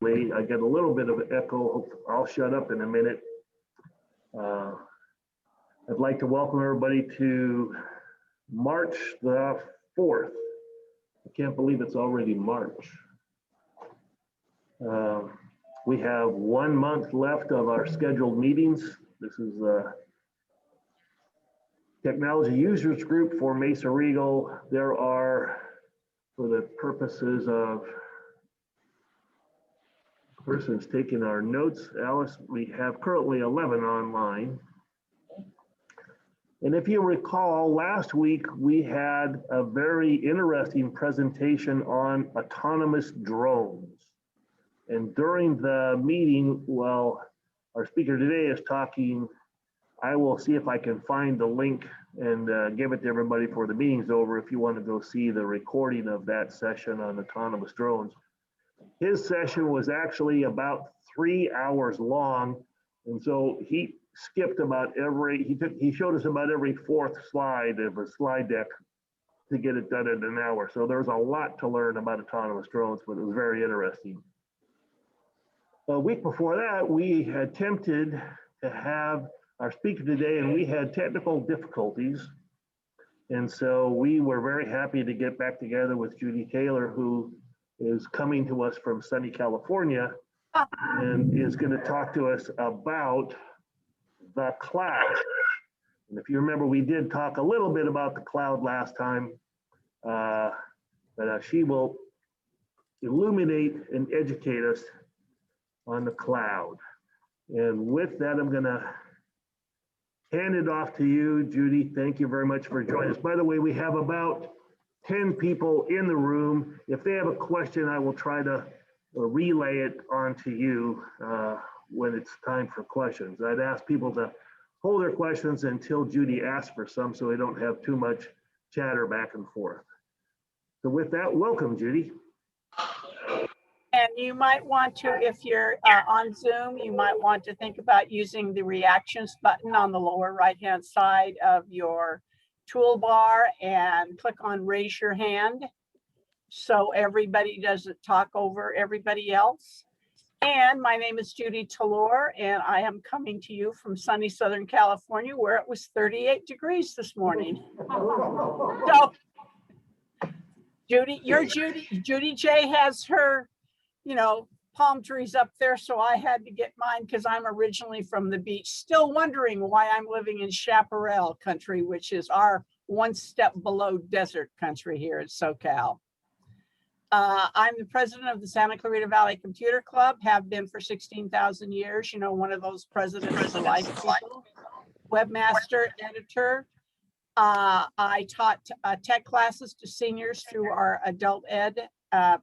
I get a little bit of an echo. I'll shut up in a minute. I'd like to welcome everybody to March the 4th. I can't believe it's already March. We have 1 month left of our scheduled meetings. This is the Technology Users Group for Mesa Regal. There are, for the purposes of persons taking our notes, Alice, we have currently 11 online. And if you recall, last week we had a very interesting presentation on autonomous drones. And during the meeting, well, our speaker today is talking. I will see if I can find the link and give it to everybody before the meeting's over if you want to go see the recording of that session on autonomous drones. His session was actually about 3 hours long. And so he skipped about he showed us about every fourth slide of a slide deck to get it done in an hour. So there's a lot to learn about autonomous drones, but it was very interesting. A week before that, we attempted to have our speaker today, and we had technical difficulties. And so we were very happy to get back together with Judy Taylour, who is coming to us from sunny California and is going to talk to us about the cloud. And if you remember, we did talk a little bit about the cloud last time, but she will illuminate and educate us on the cloud. And with that, I'm going to hand it off to you, Judy. Thank you very much for joining us. By the way, we have about 10 people in the room. If they have a question, I will try to relay it on to you when it's time for questions. I'd ask people to hold their questions until Judy asks for some so we don't have too much chatter back and forth. So with that, welcome, Judy. And you might want to, if you're on Zoom, you might want to think about using the reactions button on the lower right-hand side of your toolbar and click on raise your hand so everybody doesn't talk over everybody else. And my name is Judy Taylour, and I am coming to you from sunny Southern California, where it was 38 degrees this morning. So Judy J has her, palm trees up there, so I had to get mine because I'm originally from the beach, still wondering why I'm living in chaparral country, which is our one step below desert country here in SoCal. I'm the president of the Santa Clarita Valley Computer Club, have been for 16,000 years, one of those presidents for life people, webmaster, editor. I taught tech classes to seniors through our adult ed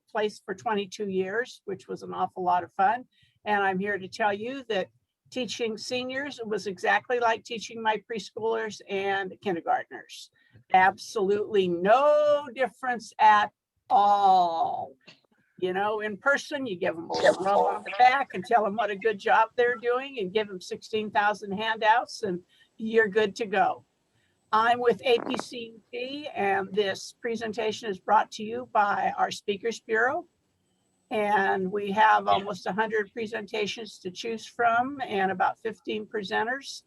place for 22 years, which was an awful lot of fun. And I'm here to tell you that teaching seniors was exactly like teaching my preschoolers and kindergartners. Absolutely no difference at all. In person, you give them a little rub on the back and tell them what a good job they're doing and give them 16,000 handouts and you're good to go. I'm with APCUG, and this presentation is brought to you by our Speakers Bureau. And we have almost 100 presentations to choose from and about 15 presenters.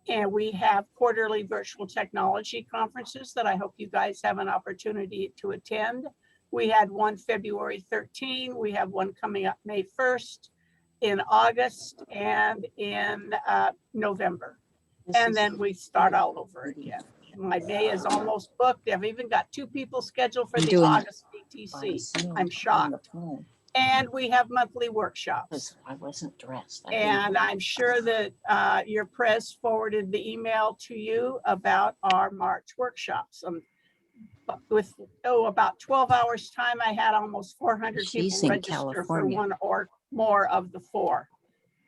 And we have quarterly virtual technology conferences that I hope you guys have an opportunity to attend. We had one February 13, we have one coming up May 1st, in August, and in November. And then we start all over again. My day is almost booked. I've even got 2 people scheduled for the August BTC. I'm shocked. And we have monthly workshops. I wasn't dressed. And I'm sure that your press forwarded the email to you about our March workshops. With about 12 hours time, I had almost 400 people register for one or more of the 4.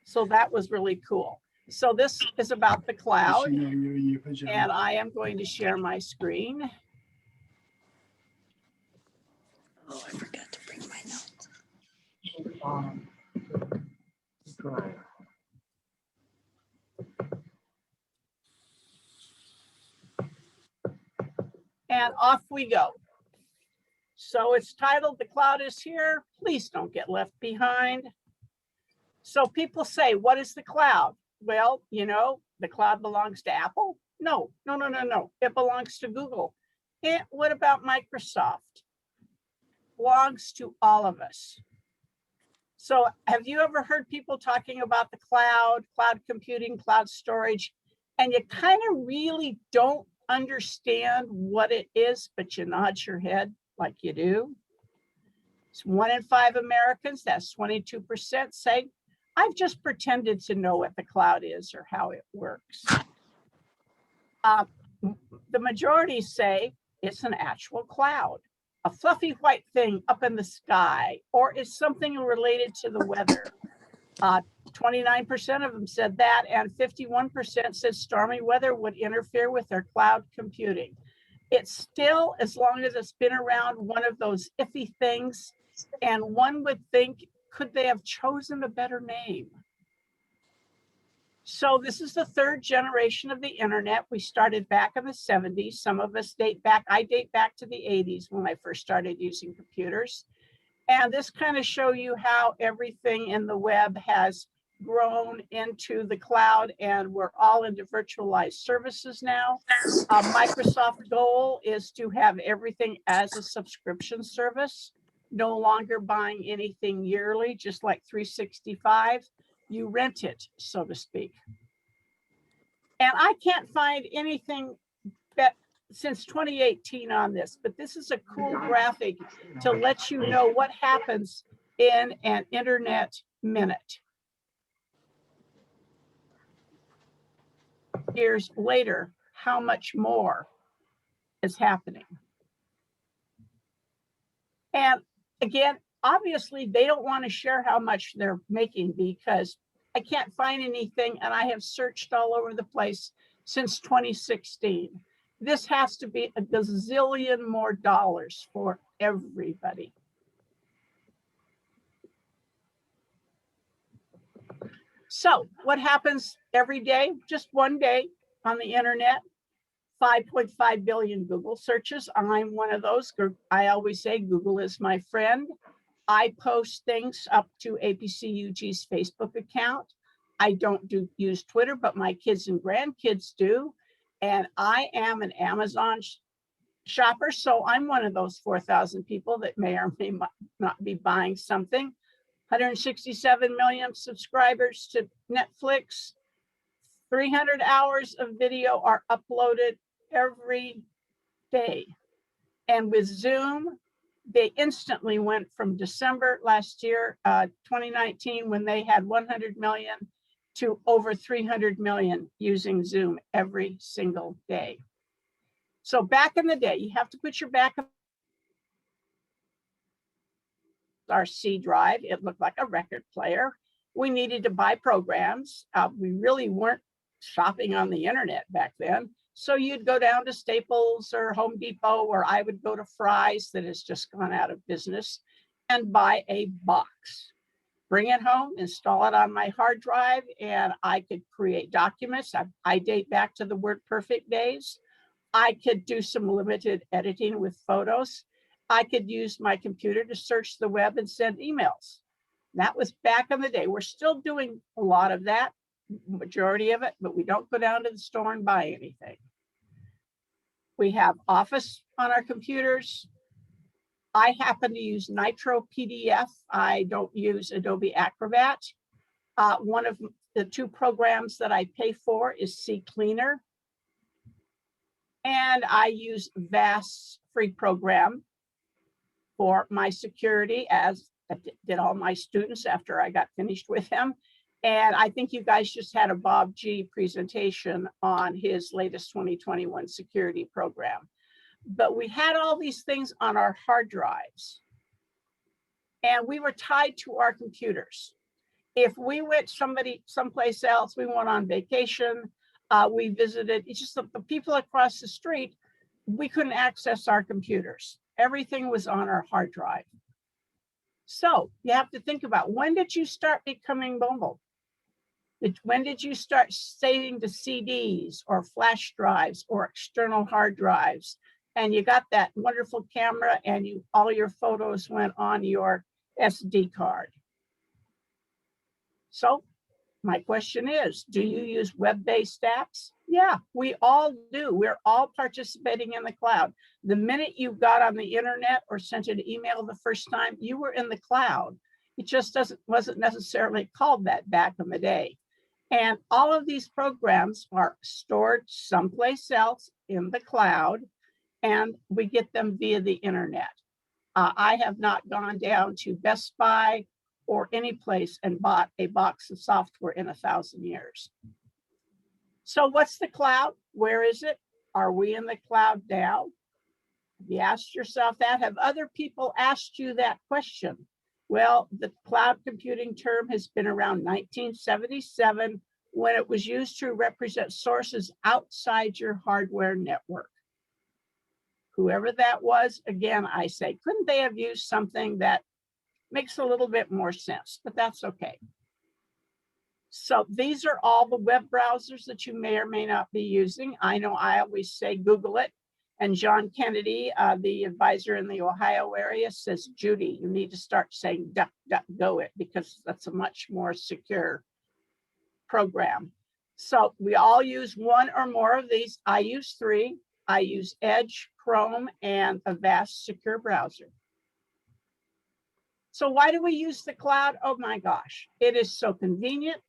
So that was really cool. So this is about the cloud, and I am going to share my screen. Oh, I forgot to bring my notes. And off we go. So it's titled "The Cloud is Here. Please don't get left behind." So people say, what is the cloud? Well, you know, the cloud belongs to Apple. No. It belongs to Google. And what about Microsoft? Belongs to all of us. So have you ever heard people talking about the cloud computing, cloud storage, and you kind of really don't understand what it is, but you nod your head like you do? It's 1 in 5 Americans, that's 22%, say, I've just pretended to know what the cloud is or how it works. The majority say it's an actual cloud, a fluffy white thing up in the sky, or it's something related to the weather. 29% of them said that, and 51% said stormy weather would interfere with their cloud computing. It's still, as long as it's been around, one of those iffy things, and one would think, could they have chosen a better name? So this is the 3rd generation of the internet. We started back in the 70s. Some of us date back, I date back to the 80s when I first started using computers. And this kind of show you how everything in the web has grown into the cloud, and we're all into virtualized services now. Microsoft's goal is to have everything as a subscription service, no longer buying anything yearly, just like 365. You rent it, so to speak. And I can't find anything that since 2018 on this, but this is a cool graphic to let you know what happens in an internet minute. Years later, how much more is happening. And again, obviously they don't want to share how much they're making because I can't find anything, and I have searched all over the place since 2016. This has to be a gazillion more dollars for everybody. So what happens every day? Just one day on the internet, 5.5 billion Google searches. I'm one of those. I always say Google is my friend. I post things up to APCUG's Facebook account. I don't use Twitter, but my kids and grandkids do. And I am an Amazon shopper, so I'm one of those 4,000 people that may or may not be buying something. 167 million subscribers to Netflix. 300 hours of video are uploaded every day. And with Zoom, they instantly went from December last year, 2019, when they had 100 million to over 300 million using Zoom every single day. So back in the day, you have to put your back of our C drive. It looked like a record player. We needed to buy programs. We really weren't shopping on the internet back then. So you'd go down to Staples or Home Depot, or I would go to Fry's that has just gone out of business, and buy a box. Bring it home, install it on my hard drive, and I could create documents. I date back to the WordPerfect days. I could do some limited editing with photos. I could use my computer to search the web and send emails. That was back in the day. We're still doing a lot of that, majority of it, but we don't go down to the store and buy anything. We have Office on our computers. I happen to use Nitro PDF. I don't use Adobe Acrobat. One of the 2 programs that I pay for is CCleaner. And I use Vast's free program for my security, as did all my students after I got finished with them. And I think you guys just had a Bob G presentation on his latest 2021 security program. But we had all these things on our hard drives, and we were tied to our computers. If we went someplace else, we went on vacation, we visited, it's just the people across the street, we couldn't access our computers. Everything was on our hard drive. So you have to think about, when did you start becoming mobile? When did you start saving to CDs or flash drives or external hard drives? And you got that wonderful camera, and all your photos went on your SD card. So my question is, do you use web-based apps? Yeah, we all do. We're all participating in the cloud. The minute you got on the internet or sent an email the first time, you were in the cloud. It just wasn't necessarily called that back in the day. And all of these programs are stored someplace else in the cloud, and we get them via the internet. I have not gone down to Best Buy or any place and bought a box of software in 1,000 years. So what's the cloud? Where is it? Are we in the cloud now? Have you asked yourself that? Have other people asked you that question? Well, the cloud computing term has been around 1977 when it was used to represent sources outside your hardware network. Whoever that was, again, I say, couldn't they have used something that makes a little bit more sense? But that's okay. So these are all the web browsers that you may or may not be using. I know I always say Google it. And John Kennedy, the advisor in the Ohio area, says, Judy, you need to start saying DuckDuckGo it, because that's a much more secure program. So we all use one or more of these. I use 3. I use Edge, Chrome, and Avast secure browser. So why do we use the cloud? Oh my gosh, it is so convenient.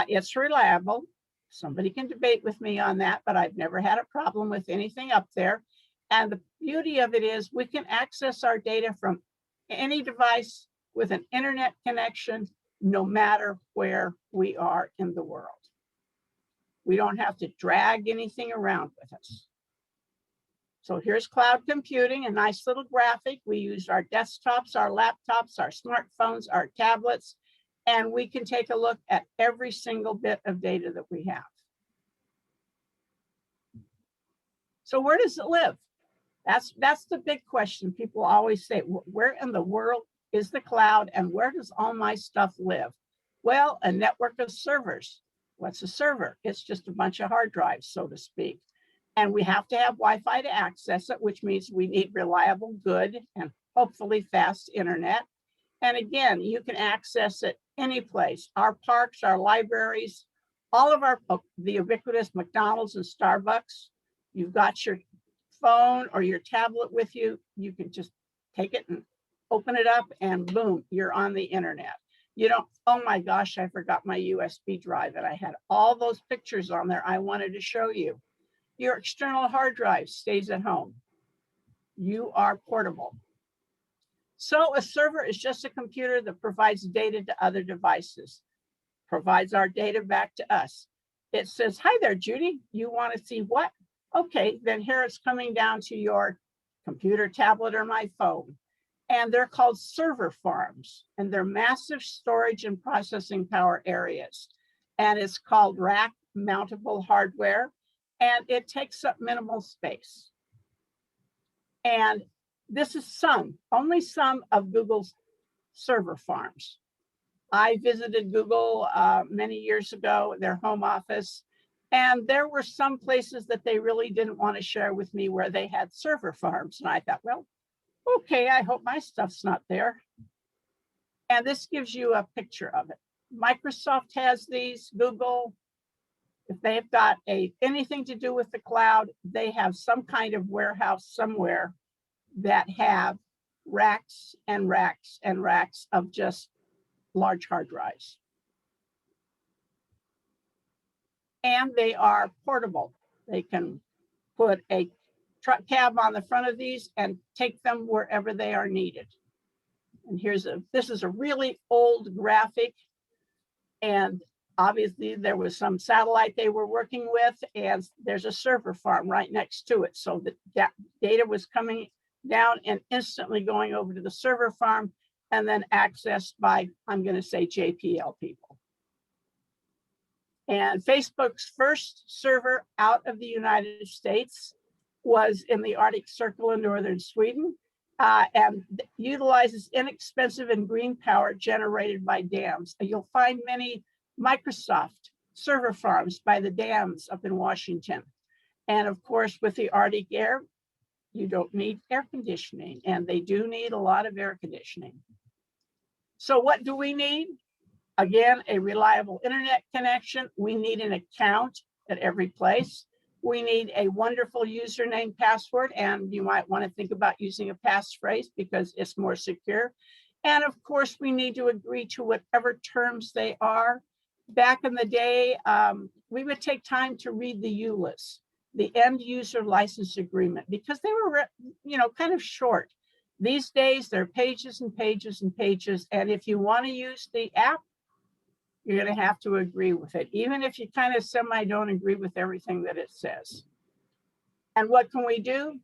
It's reliable. Somebody can debate with me on that, but I've never had a problem with anything up there. And the beauty of it is we can access our data from any device with an internet connection, no matter where we are in the world. We don't have to drag anything around with us. So here's cloud computing, a nice little graphic. We use our desktops, our laptops, our smartphones, our tablets, and we can take a look at every single bit of data that we have. So where does it live? That's the big question. People always say, where in the world is the cloud and where does all my stuff live? Well, a network of servers. What's a server? It's just a bunch of hard drives, so to speak. And we have to have Wi-Fi to access it, which means we need reliable, good, and hopefully fast internet. And again, you can access it any place. Our parks, our libraries, all of the ubiquitous McDonald's and Starbucks. You've got your phone or your tablet with you. You can just take it and open it up and boom, you're on the internet. You don't, oh my gosh, I forgot my USB drive and I had all those pictures on there I wanted to show you. Your external hard drive stays at home. You are portable. So a server is just a computer that provides data to other devices, provides our data back to us. It says, hi there, Judy, you want to see what? Okay, then here it's coming down to your computer, tablet, or my phone. And they're called server farms, and they're massive storage and processing power areas. And it's called rack mountable hardware, and it takes up minimal space. And this is only some of Google's server farms. I visited Google many years ago, their home office, and there were some places that they really didn't want to share with me where they had server farms. And I thought, well, okay, I hope my stuff's not there. And this gives you a picture of it. Microsoft has these, Google, if they've got anything to do with the cloud, they have some kind of warehouse somewhere that have racks and racks and racks of just large hard drives. And they are portable. They can put a truck cab on the front of these and take them wherever they are needed. And this is a really old graphic. And obviously there was some satellite they were working with, and there's a server farm right next to it. So that data was coming down and instantly going over to the server farm and then accessed by, I'm going to say, JPL people. And Facebook's first server out of the United States was in the Arctic Circle in northern Sweden, and utilizes inexpensive and green power generated by dams. You'll find many Microsoft server farms by the dams up in Washington. And of course, with the Arctic air, you don't need air conditioning, and they do need a lot of air conditioning. So what do we need? Again, a reliable internet connection. We need an account at every place. We need a wonderful username password, and you might want to think about using a passphrase because it's more secure. And of course, we need to agree to whatever terms they are. Back in the day, we would take time to read the EULAs, the end user license agreement, because they were, kind of short. These days, they're pages and pages and pages. And if you want to use the app, you're going to have to agree with it, even if you kind of semi don't agree with everything that it says. And what can we do?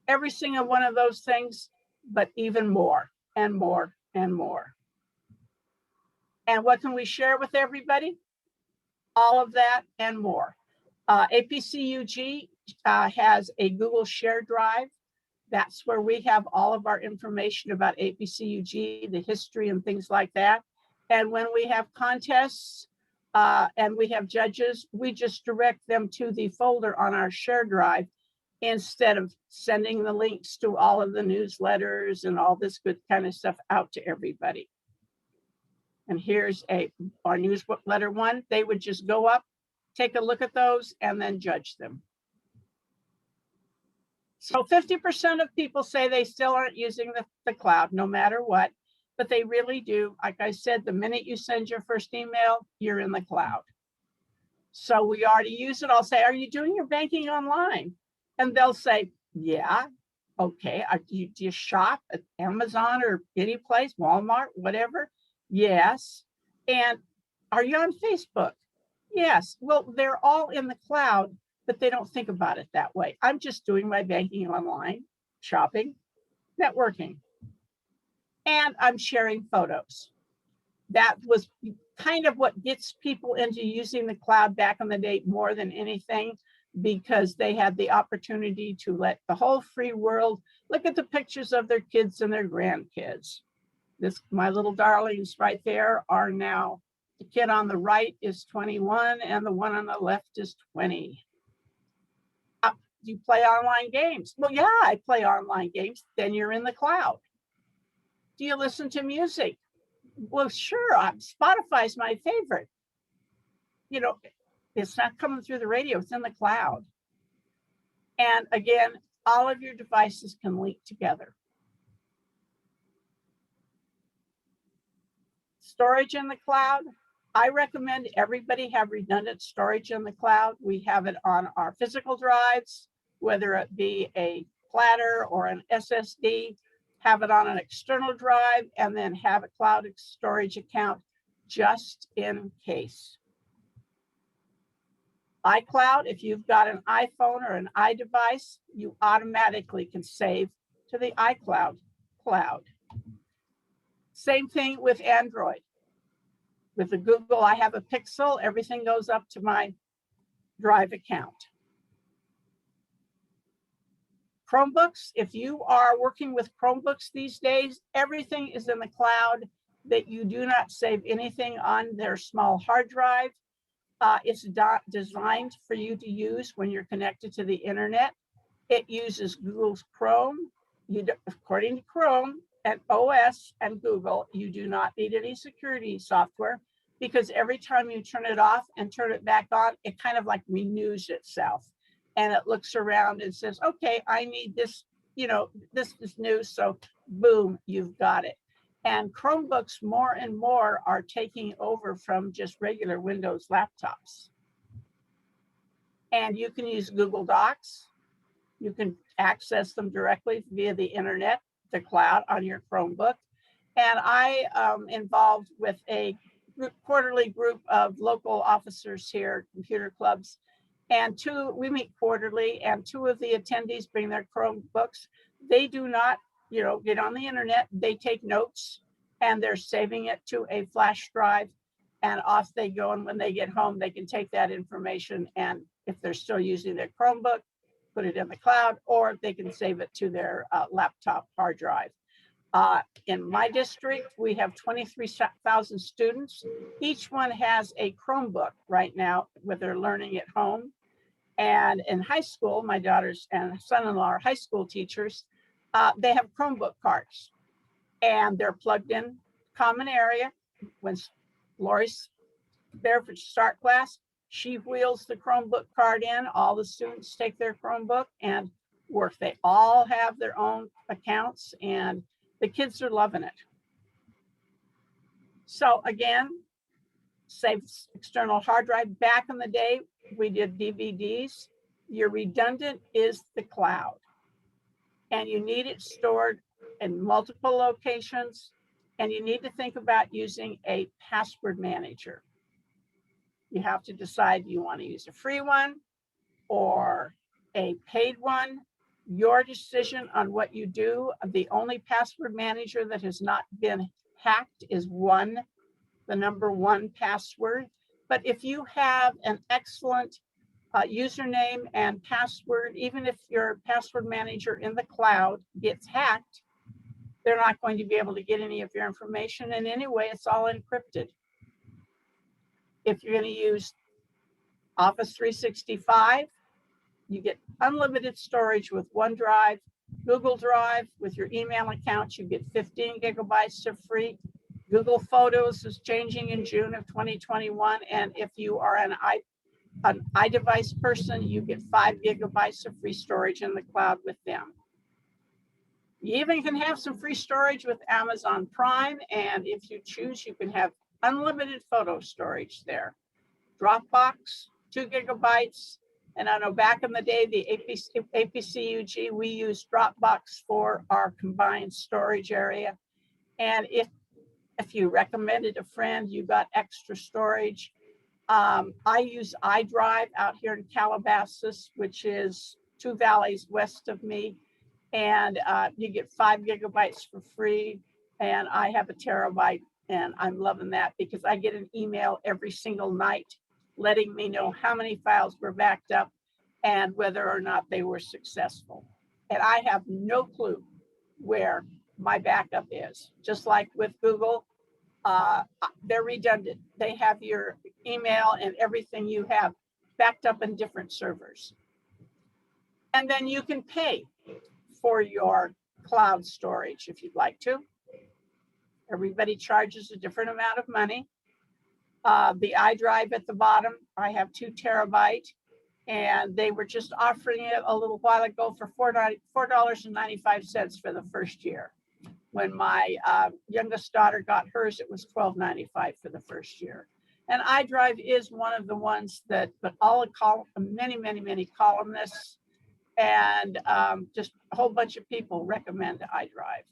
Every single one of those things, but even more and more and more. And what can we share with everybody? All of that and more. APCUG has a Google Share Drive. That's where we have all of our information about APCUG, the history and things like that. And when we have contests and we have judges, we just direct them to the folder on our share drive instead of sending the links to all of the newsletters and all this good kind of stuff out to everybody. And here's our newsletter one. They would just go up, take a look at those, and then judge them. So 50% of people say they still aren't using the cloud, no matter what. But they really do. Like I said, the minute you send your first email, you're in the cloud. So we already use it. I'll say, are you doing your banking online? And they'll say, yeah. Okay. Do you shop at Amazon or any place, Walmart, whatever? Yes. And are you on Facebook? Yes. Well, they're all in the cloud, but they don't think about it that way. I'm just doing my banking online, shopping, networking. And I'm sharing photos. That was kind of what gets people into using the cloud back in the day more than anything, because they had the opportunity to let the whole free world look at the pictures of their kids and their grandkids. My little darlings right there are now, the kid on the right is 21 and the one on the left is 20. Do you play online games? Well, yeah, I play online games. Then you're in the cloud. Do you listen to music? Well, sure. Spotify's my favorite. It's not coming through the radio. It's in the cloud. And again, all of your devices can link together. Storage in the cloud. I recommend everybody have redundant storage in the cloud. We have it on our physical drives, whether it be a platter or an SSD. Have it on an external drive, and then have a cloud storage account just in case. iCloud, if you've got an iPhone or an iDevice, you automatically can save to the iCloud cloud. Same thing with Android. With the Google, I have a Pixel, everything goes up to my Drive account. Chromebooks, if you are working with Chromebooks these days, everything is in the cloud, that you do not save anything on their small hard drive. It's designed for you to use when you're connected to the internet. It uses Google's Chrome. According to Chrome and OS and Google, you do not need any security software, because every time you turn it off and turn it back on, it kind of like renews itself. And it looks around and says, okay, I need this, this is new. So boom, you've got it. And Chromebooks more and more are taking over from just regular Windows laptops. And you can use Google Docs. You can access them directly via the internet, the cloud on your Chromebook. And I am involved with a quarterly group of local officers here, computer clubs. And we meet quarterly, and 2 of the attendees bring their Chromebooks. They do not, get on the internet. They take notes, and they're saving it to a flash drive, and off they go. And when they get home, they can take that information, and if they're still using their Chromebook, put it in the cloud, or they can save it to their laptop hard drive. In my district, we have 23,000 students. Each one has a Chromebook right now, where they're learning at home. And in high school, my daughters and son-in-law are high school teachers. They have Chromebook cards, and they're plugged in common area. When Lori's there for start class. She wheels the Chromebook cart in. All the students take their Chromebook and work. They all have their own accounts and the kids are loving it. So again, saves external hard drive. Back in the day, we did DVDs. Your redundant is the cloud. And you need it stored in multiple locations. And you need to think about using a password manager. You have to decide, do you want to use a free one or a paid one? Your decision on what you do. The only password manager that has not been hacked is the number 1 password. But if you have an excellent username and password, even if your password manager in the cloud gets hacked, they're not going to be able to get any of your information. And anyway, it's all encrypted. If you're going to use Office 365, you get unlimited storage with OneDrive. Google Drive, with your email account, you get 15 gigabytes of free. Google Photos is changing in June of 2021. And if you are an iDevice person, you get 5 gigabytes of free storage in the cloud with them. You even can have some free storage with Amazon Prime. And if you choose, you can have unlimited photo storage there. Dropbox, 2 gigabytes. And I know back in the day, the APC-UG, we used Dropbox for our combined storage area. And if you recommended a friend, you got extra storage. I use iDrive out here in Calabasas, which is 2 valleys west of me. And you get 5 gigabytes for free. And I have a terabyte, and I'm loving that because I get an email every single night letting me know how many files were backed up and whether or not they were successful. And I have no clue where my backup is. Just like with Google, they're redundant. They have your email and everything you have backed up in different servers. And then you can pay for your cloud storage if you'd like to. Everybody charges a different amount of money. The iDrive at the bottom, I have 2 terabyte, and they were just offering it a little while ago for $4.95 for the first year. When my youngest daughter got hers, it was $12.95 for the first year. And iDrive is one of the ones that, but many columnists and just a whole bunch of people recommend iDrive.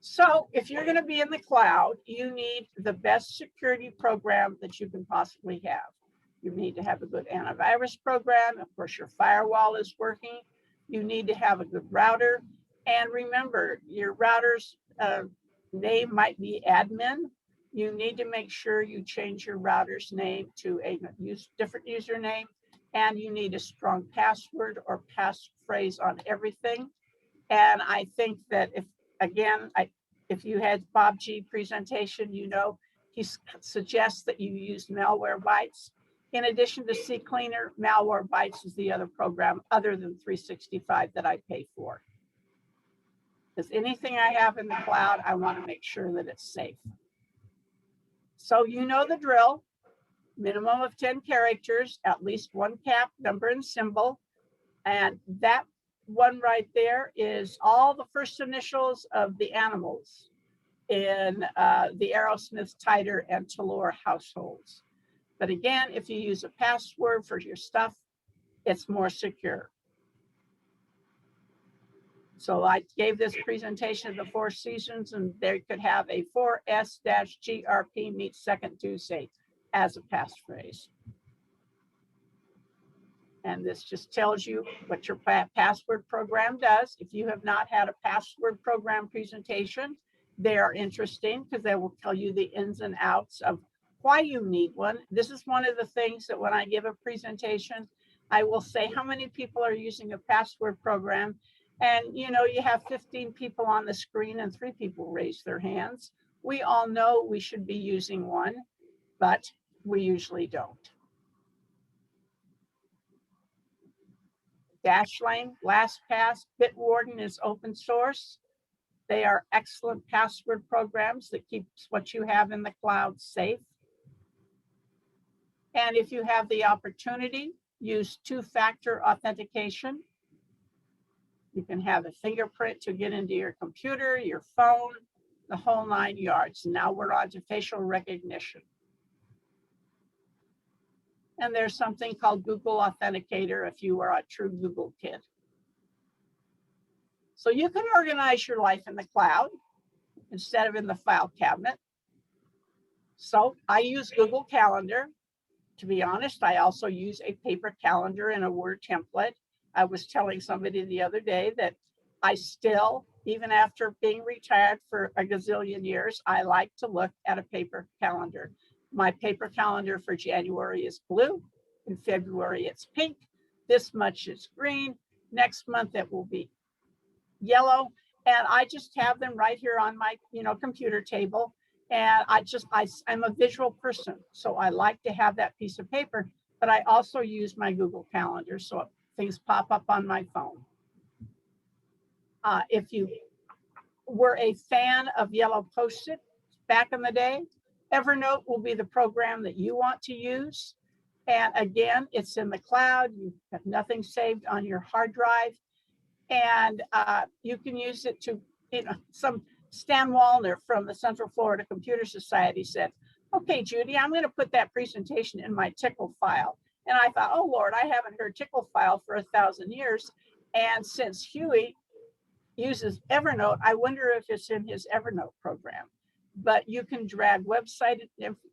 So if you're going to be in the cloud, you need the best security program that you can possibly have. You need to have a good antivirus program. Of course, your firewall is working. You need to have a good router. And remember, your router's name might be admin. You need to make sure you change your router's name to a different username. And you need a strong password or passphrase on everything. And I think that if you had Bob G presentation, he suggests that you use Malwarebytes. In addition to CCleaner, Malwarebytes is the other program other than 365 that I pay for. Because anything I have in the cloud, I want to make sure that it's safe. So you know the drill. Minimum of 10 characters, at least 1 cap, number, and symbol. And that one right there is all the first initials of the animals in the Aerosmith, Titer, and Taylour households. But again, if you use a password for your stuff, it's more secure. So I gave this presentation of the 4 seasons, and they could have a 4S-GRP meets second Tuesday as a passphrase. And this just tells you what your password program does. If you have not had a password program presentation, they are interesting because they will tell you the ins and outs of why you need one. This is one of the things that when I give a presentation, I will say how many people are using a password program. And you have 15 people on the screen and 3 people raise their hands. We all know we should be using one, but we usually don't. Dashlane, LastPass, Bitwarden is open source. They are excellent password programs that keeps what you have in the cloud safe. And if you have the opportunity, use two-factor authentication. You can have a fingerprint to get into your computer, your phone, the whole 9 yards. Now we're on to facial recognition. And there's something called Google Authenticator if you are a true Google kid. So you can organize your life in the cloud instead of in the file cabinet. So I use Google Calendar. To be honest, I also use a paper calendar in a Word template. I was telling somebody the other day that I still, even after being retired for a gazillion years, I like to look at a paper calendar. My paper calendar for January is blue. In February, it's pink. This much is green. Next month, it will be yellow. And I just have them right here on my, computer table. And I'm a visual person. So I like to have that piece of paper, but I also use my Google Calendar. So things pop up on my phone. If you were a fan of yellow Post-it back in the day, Evernote will be the program that you want to use. And again, it's in the cloud. You have nothing saved on your hard drive. And you can use it to, some Stan Wallner from the Central Florida Computer Society said, okay, Judy, I'm going to put that presentation in my Tickle file. And I thought, oh, Lord, I haven't heard Tickle file for 1,000 years. And since Huey uses Evernote, I wonder if it's in his Evernote program. But you can drag website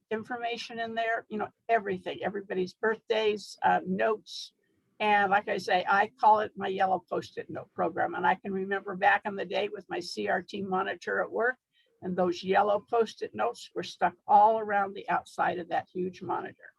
information in there, everything, everybody's birthdays, notes. And like I say, I call it my yellow Post-it note program. And I can remember back in the day with my CRT monitor at work, and those yellow Post-it notes were stuck all around the outside of that huge monitor.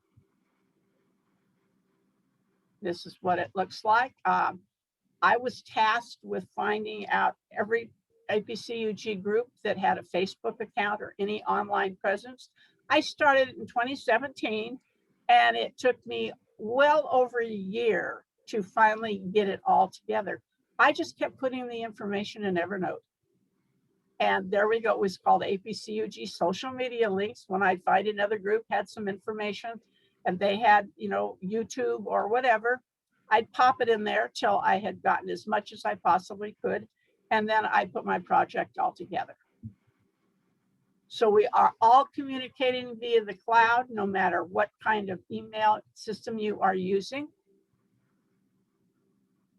This is what it looks like. I was tasked with finding out every APCUG group that had a Facebook account or any online presence. I started in 2017, and it took me well over a year to finally get it all together. I just kept putting the information in Evernote. And there we go. It was called APCUG social media links. When I'd find another group had some information and they had, YouTube or whatever, I'd pop it in there till I had gotten as much as I possibly could. And then I put my project all together. So we are all communicating via the cloud, no matter what kind of email system you are using.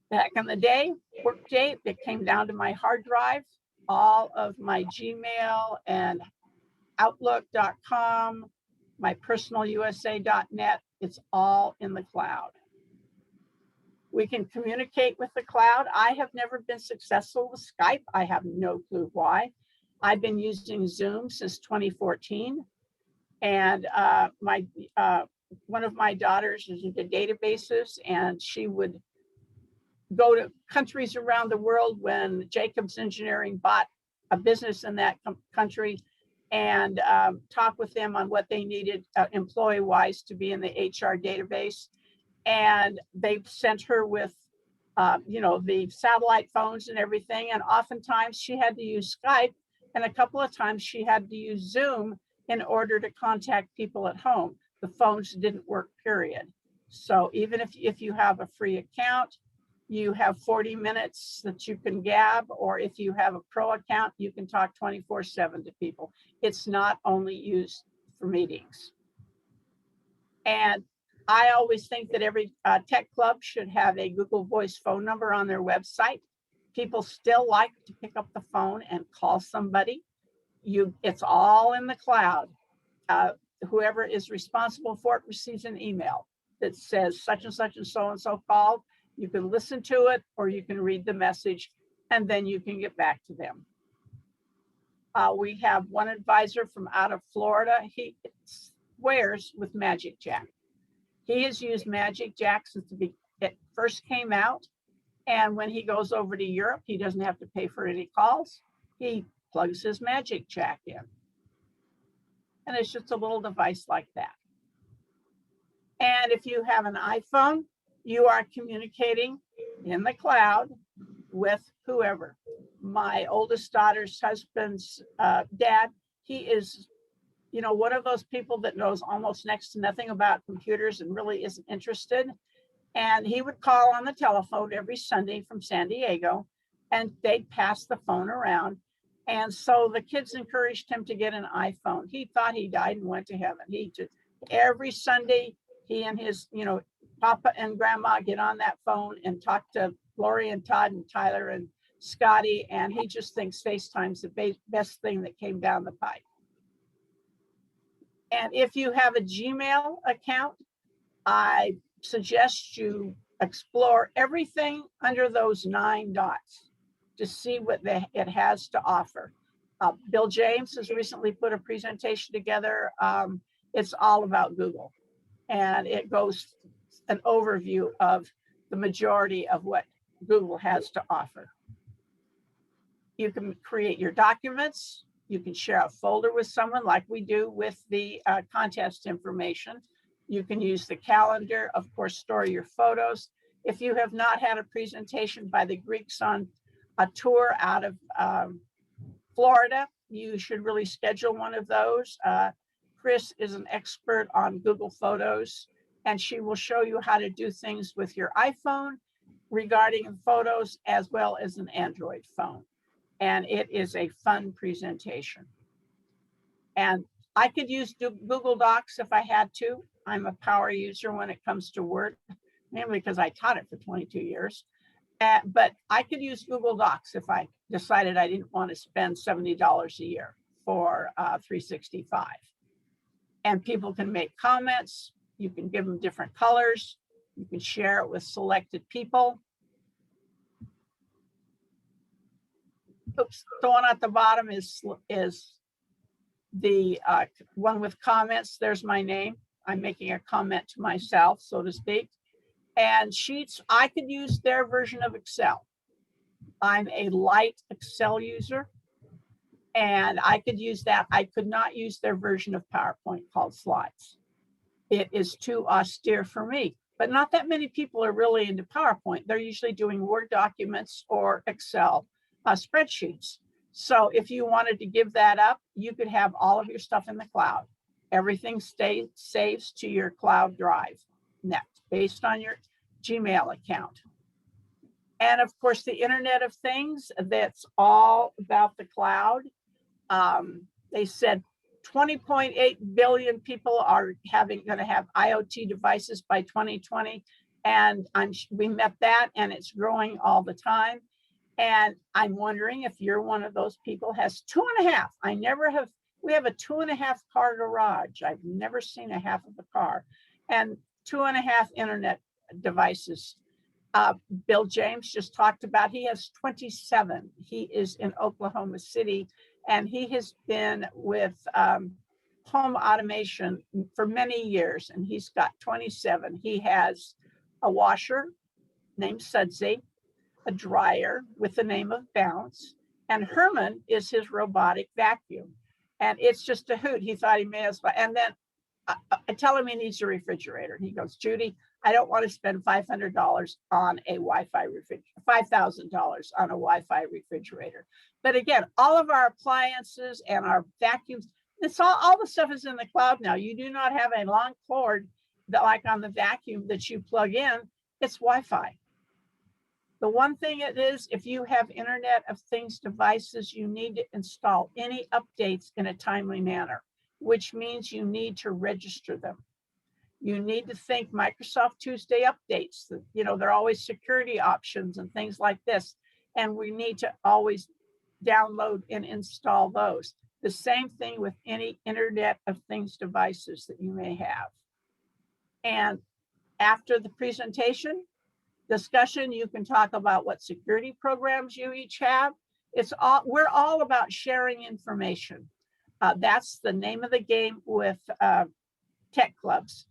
Back in the day, Workday, it came down to my hard drive. All of my Gmail and Outlook.com, my personalusa.net, it's all in the cloud. We can communicate with the cloud. I have never been successful with Skype. I have no clue why. I've been using Zoom since 2014. And one of my daughters is into databases, and she would go to countries around the world when Jacobs Engineering bought a business in that country and talk with them on what they needed employee-wise to be in the HR database. And they sent her with, the satellite phones and everything. And oftentimes she had to use Skype, and a couple of times she had to use Zoom in order to contact people at home. The phones didn't work, period. So even if you have a free account, you have 40 minutes that you can gab, or if you have a pro account, you can talk 24/7 to people. It's not only used for meetings. And I always think that every tech club should have a Google Voice phone number on their website. People still like to pick up the phone and call somebody. It's all in the cloud. Whoever is responsible for it receives an email that says such and so called. You can listen to it, or you can read the message, and then you can get back to them. We have one advisor from out of Florida. He swears with Magic Jack. He has used Magic Jack since it first came out. And when he goes over to Europe, he doesn't have to pay for any calls. He plugs his Magic Jack in. And it's just a little device like that. And if you have an iPhone, you are communicating in the cloud with whoever. My oldest daughter's husband's dad, he is, you know, one of those people that knows almost next to nothing about computers and really isn't interested. And he would call on the telephone every Sunday from San Diego, and they'd pass the phone around. And so the kids encouraged him to get an iPhone. He thought he died and went to heaven. He just, every Sunday, he and his, you know, Papa and Grandma get on that phone and talk to Lori and Todd and Tyler and Scotty. And he just thinks FaceTime's the best thing that came down the pipe. And if you have a Gmail account, I suggest you explore everything under those 9 dots to see what it has to offer. Bill James has recently put a presentation together. It's all about Google, and it goes an overview of the majority of what Google has to offer. You can create your documents. You can share a folder with someone like we do with the contest information. You can use the calendar, of course, store your photos. If you have not had a presentation by the Greeks on a tour out of Florida, you should really schedule one of those. Chris is an expert on Google Photos, and she will show you how to do things with your iPhone regarding photos as well as an Android phone. And it is a fun presentation. And I could use Google Docs if I had to. I'm a power user when it comes to Word, mainly because I taught it for 22 years. But I could use Google Docs if I decided I didn't want to spend $70 a year for 365. And people can make comments. You can give them different colors. You can share it with selected people. Oops, the one at the bottom is the one with comments. There's my name. I'm making a comment to myself, so to speak. And Sheets, I could use their version of Excel. I'm a light Excel user, and I could use that. I could not use their version of PowerPoint called Slides. It is too austere for me, but not that many people are really into PowerPoint. They're usually doing Word documents or Excel spreadsheets. So if you wanted to give that up, you could have all of your stuff in the cloud. Everything saves to your cloud drive next, based on your Gmail account. And of course, the Internet of Things, that's all about the cloud. They said 20.8 billion people are going to have IoT devices by 2020. And we met that, and it's growing all the time. And I'm wondering if you're one of those people has 2.5. We have a 2.5 car garage. I've never seen a half of a car, and 2.5 internet devices. Bill James just talked about, he has 27. He is in Oklahoma City, and he has been with home automation for many years, and he's got 27. He has a washer named Sudsy, a dryer with the name of Bounce, and Herman is his robotic vacuum. And it's just a hoot. He thought he may as well. And then I tell him he needs a refrigerator. And he goes, Judy, I don't want to spend $500 on a Wi-Fi refrigerator, $5,000 on a Wi-Fi refrigerator. But again, all of our appliances and our vacuums, it's all the stuff is in the cloud now. You do not have a long cord that, like on the vacuum, that you plug in. It's Wi-Fi. The one thing it is, if you have Internet of Things devices, you need to install any updates in a timely manner, which means you need to register them. You need to think Microsoft Tuesday updates. You know, there are always security options and things like this, and we need to always download and install those. The same thing with any Internet of Things devices that you may have. And after the presentation, discussion, you can talk about what security programs you each have. We're all about sharing information. That's the name of the game with tech clubs.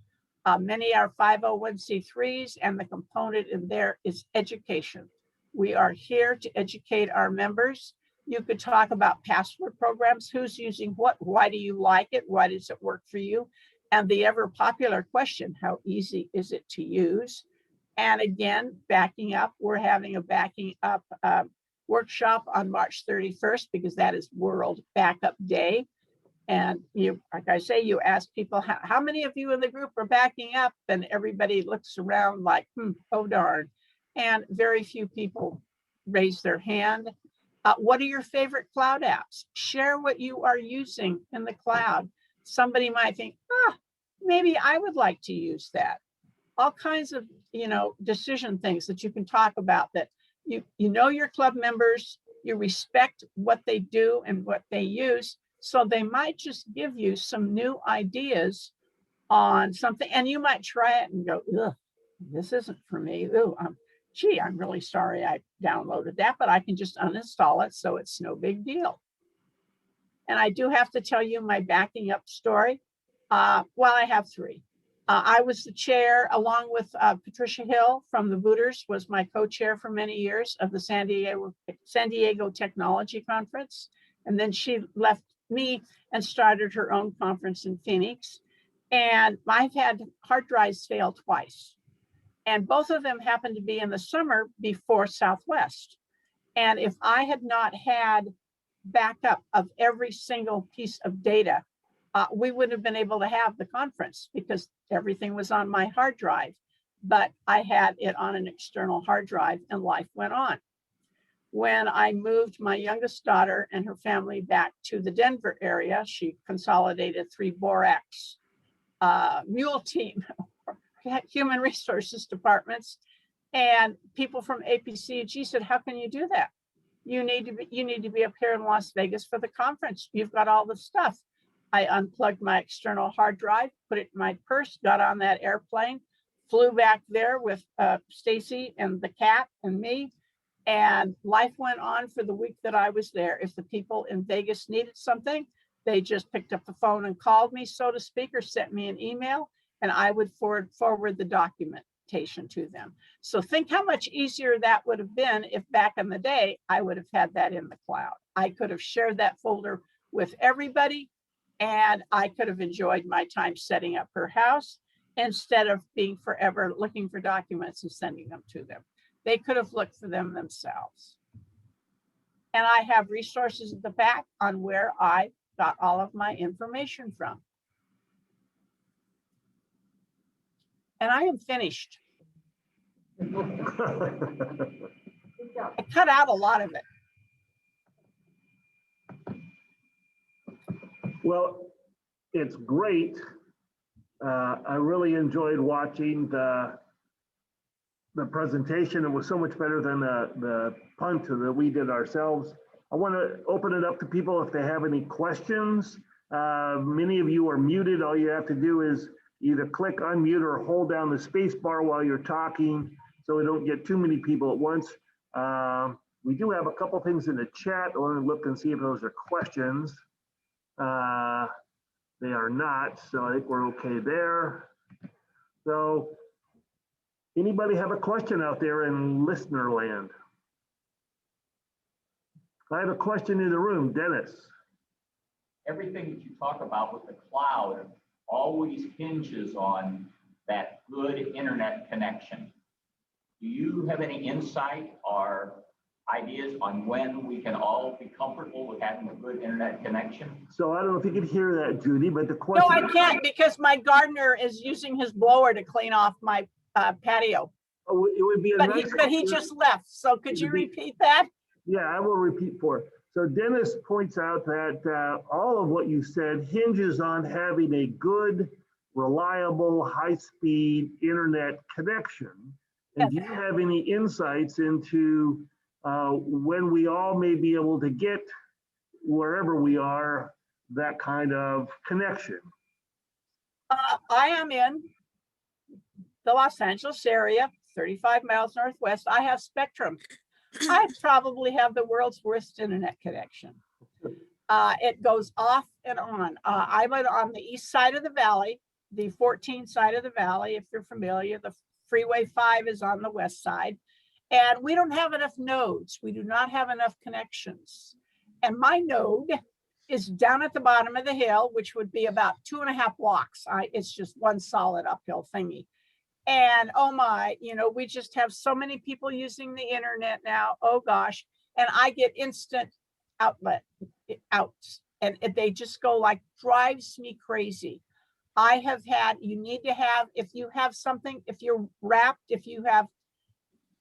Many are 501c3s, and the component in there is education. We are here to educate our members. You could talk about password programs, who's using what, why do you like it, why does it work for you? And the ever popular question, how easy is it to use? And again, backing up, we're having a backing up workshop on March 31st because that is World Backup Day. And you, like I say, you ask people, how many of you in the group are backing up? And everybody looks around like, oh darn. And very few people raise their hand. What are your favorite cloud apps? Share what you are using in the cloud. Somebody might think, maybe I would like to use that. All kinds of, decision things that you can talk about, that you know your club members, you respect what they do and what they use. So they might just give you some new ideas on something, and you might try it and go, ugh, this isn't for me. Ooh, gee, I'm really sorry I downloaded that, but I can just uninstall it, so it's no big deal. And I do have to tell you my backing up story. Well, I have three. I was the chair, along with Patricia Hill from the Booters, was my co-chair for many years of the San Diego Technology Conference. And then she left me and started her own conference in Phoenix. And I've had hard drives fail twice. And both of them happened to be in the summer before Southwest. And if I had not had backup of every single piece of data, we wouldn't have been able to have the conference because everything was on my hard drive, but I had it on an external hard drive and life went on. When I moved my youngest daughter and her family back to the Denver area, she consolidated 3 Borax mule team, human resources departments, and people from APCG said, how can you do that? You need to be up here in Las Vegas for the conference. You've got all the stuff. I unplugged my external hard drive, put it in my purse, got on that airplane, flew back there with Stacy and the cat and me, and life went on for the week that I was there. If the people in Vegas needed something, they just picked up the phone and called me, so to speak, or sent me an email, and I would forward the documentation to them. So think how much easier that would have been if back in the day, I would have had that in the cloud. I could have shared that folder with everybody, and I could have enjoyed my time setting up her house instead of being forever looking for documents and sending them to them. They could have looked for them themselves. And I have resources at the back on where I got all of my information from. And I am finished. I cut out a lot of it. Well, it's great. I really enjoyed watching the presentation. It was so much better than the punt that we did ourselves. I want to open it up to people if they have any questions. Many of you are muted. All you have to do is either click unmute or hold down the space bar while you're talking so we don't get too many people at once. We do have a couple things in the chat. I want to look and see if those are questions. They are not, so I think we're okay there. So anybody have a question out there in listener land? I have a question in the room, Dennis. Everything that you talk about with the cloud always hinges on that good internet connection. Do you have any insight or ideas on when we can all be comfortable with having a good internet connection? So I don't know if you could hear that, Judy, but the question— No, I can't, because my gardener is using his blower to clean off my patio. Oh, it would be a But nice— he just left. So could you repeat that? Yeah, I will repeat for it. So Dennis points out that all of what you said hinges on having a good, reliable, high-speed internet connection. And do you have any insights into when we all may be able to get, wherever we are, that kind of connection? I am in the Los Angeles area, 35 miles northwest. I have Spectrum. I probably have the world's worst internet connection. It goes off and on. I'm on the east side of the valley, the 14 side of the valley, if you're familiar. The Freeway 5 is on the west side. And we don't have enough nodes. We do not have enough connections. And my node is down at the bottom of the hill, which would be about 2.5 blocks. It's just one solid uphill thingy. And oh my, we just have so many people using the internet now. Oh gosh. And I get instant outs and they just go like drives me crazy. You need to have, if you have something, if you're wrapped, if you have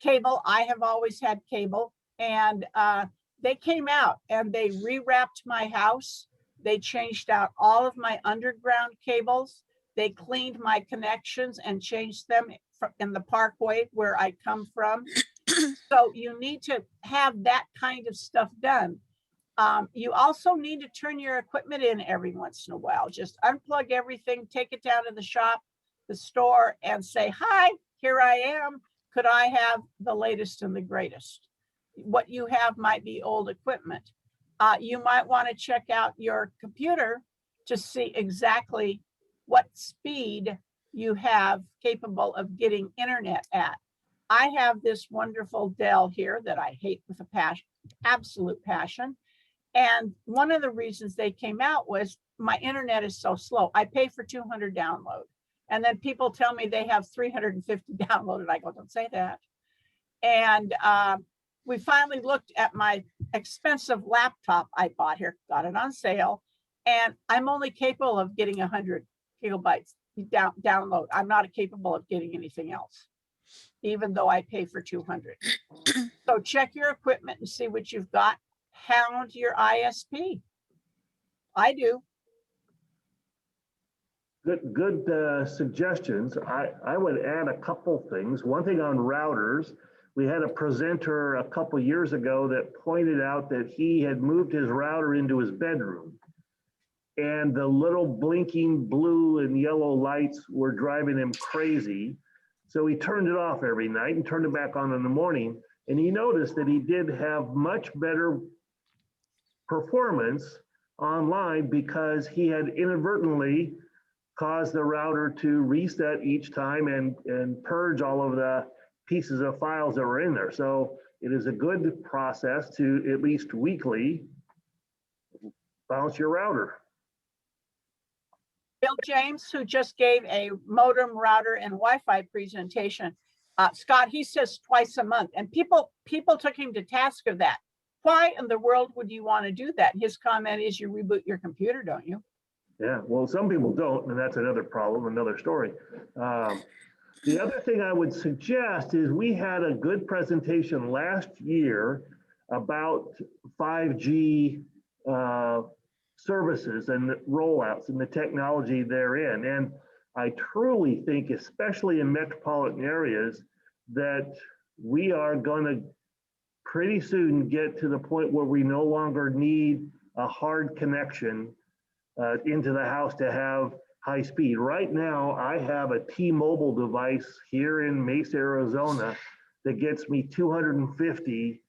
cable, I have always had cable, and they came out and they rewrapped my house. They changed out all of my underground cables. They cleaned my connections and changed them in the parkway where I come from. So you need to have that kind of stuff done. You also need to turn your equipment in every once in a while. Just unplug everything, take it down to the shop, the store, and say, hi, here I am. Could I have the latest and the greatest? What you have might be old equipment. You might want to check out your computer to see exactly what speed you have capable of getting internet at. I have this wonderful Dell here that I hate with a passion, absolute passion. And one of the reasons they came out was my internet is so slow. I pay for 200 download. And then people tell me they have 350 downloaded. I go, don't say that. And we finally looked at my expensive laptop I bought here, got it on sale. And I'm only capable of getting 100 gigabytes download. I'm not capable of getting anything else, even though I pay for 200. So check your equipment and see what you've got. Hound your ISP. I do. Good suggestions. I would add a couple things. One thing on routers, we had a presenter a couple years ago that pointed out that he had moved his router into his bedroom, and the little blinking blue and yellow lights were driving him crazy. So he turned it off every night and turned it back on in the morning. And he noticed that he did have much better performance online because he had inadvertently caused the router to reset each time and purge all of the pieces of files that were in there. So it is a good process to at least weekly bounce your router. Bill James, who just gave a modem, router, and Wi-Fi presentation, Scott, he says twice a month, and people took him to task of that. Why in the world would you want to do that? His comment is, you reboot your computer, don't you? Yeah, well, some people don't, and that's another problem, another story. The other thing I would suggest is we had a good presentation last year about 5G services and the rollouts and the technology therein. And I truly think, especially in metropolitan areas, that we are going to pretty soon get to the point where we no longer need a hard connection into the house to have high speed. Right now, I have a T-Mobile device here in Mesa, Arizona that gets me 250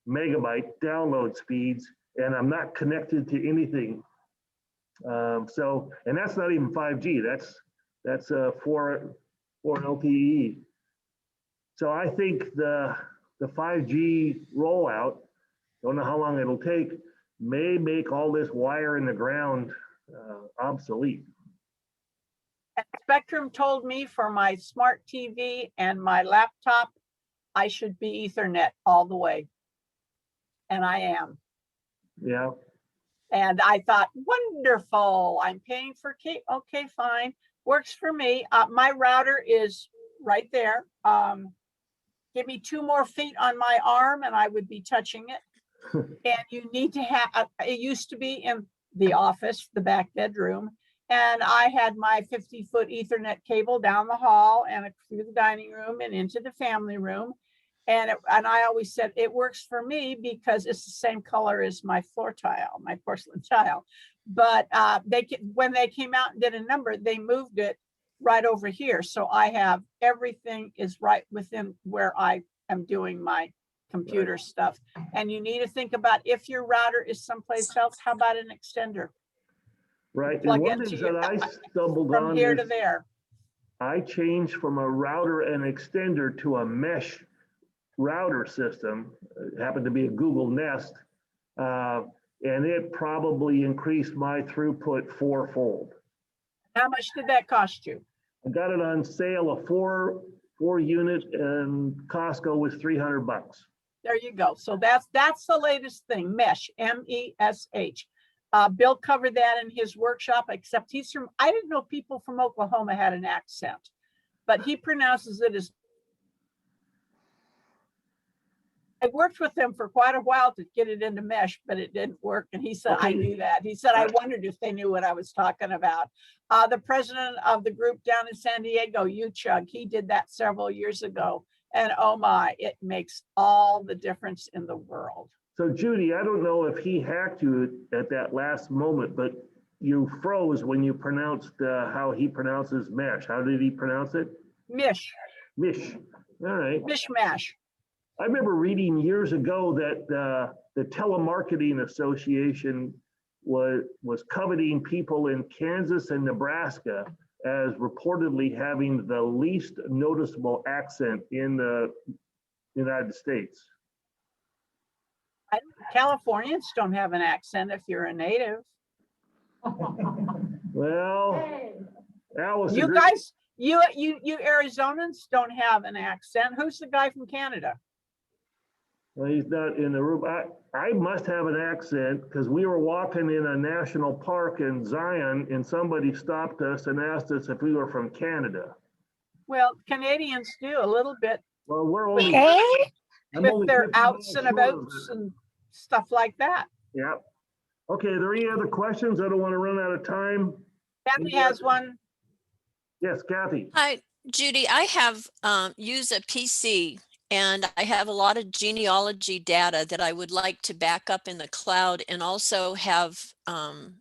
megabyte download speeds, and I'm not connected to anything. And that's not even 5G. That's 4 LTE. So I think the 5G rollout, don't know how long it'll take, may make all this wire in the ground obsolete. And Spectrum told me for my smart TV and my laptop, I should be Ethernet all the way. And I am. Yeah. And I thought, wonderful, I'm paying for cable. Okay, fine, works for me. My router is right there. Give me 2 more feet on my arm and I would be touching it. And you need to have, it used to be in the office, the back bedroom, and I had my 50-foot Ethernet cable down the hall and through the dining room and into the family room. And I always said it works for me because it's the same color as my floor tile, my porcelain tile. But when they came out and did a number, they moved it right over here. So I have everything is right within where I am doing my computer stuff. And you need to think about, if your router is someplace else, how about an extender? Right. Plug And one thing that I stumbled on from here to there. I changed from a router and extender to a mesh router system. It happened to be a Google Nest, and it probably increased my throughput 4-fold. How much did that cost you? I got it on sale, a four unit, and Costco was $300. There you go. So that's the latest thing, mesh, M-E-S-H. Bill covered that in his workshop, except he's from, I didn't know people from Oklahoma had an accent, but he pronounces it as, I worked with him for quite a while to get it into mesh, but it didn't work. And he said, I Okay. knew that. He said, I wondered if they knew what I was talking about. The president of the group down in San Diego, T.U.G, he did that several years ago. And oh my, it makes all the difference in the world. So Judy, I don't know if he hacked you at that last moment, but you froze when you pronounced how he pronounces mesh. How did he pronounce it? Mish, Mish. All right. mishmash. I remember reading years ago that the Telemarketing Association was coveting people in Kansas and Nebraska as reportedly having the least noticeable accent in the United States. Californians don't have an accent if you're a native. Well, Alice, You guys, you Arizonans don't have an accent. Who's the guy from Canada? well, he's not in the room. I must have an accent because we were walking in a national park in Zion and somebody stopped us and asked us if we were from Canada. Well, Canadians do a little bit Well, we're only. I'm with only their 50 outs miles and short of abouts it. and stuff like that. Yeah. Okay, are there any other questions? I don't want to run out of time. Kathy has one. Yes, Kathy. Hi, Judy. I have used a PC and I have a lot of genealogy data that I would like to back up in the cloud and also have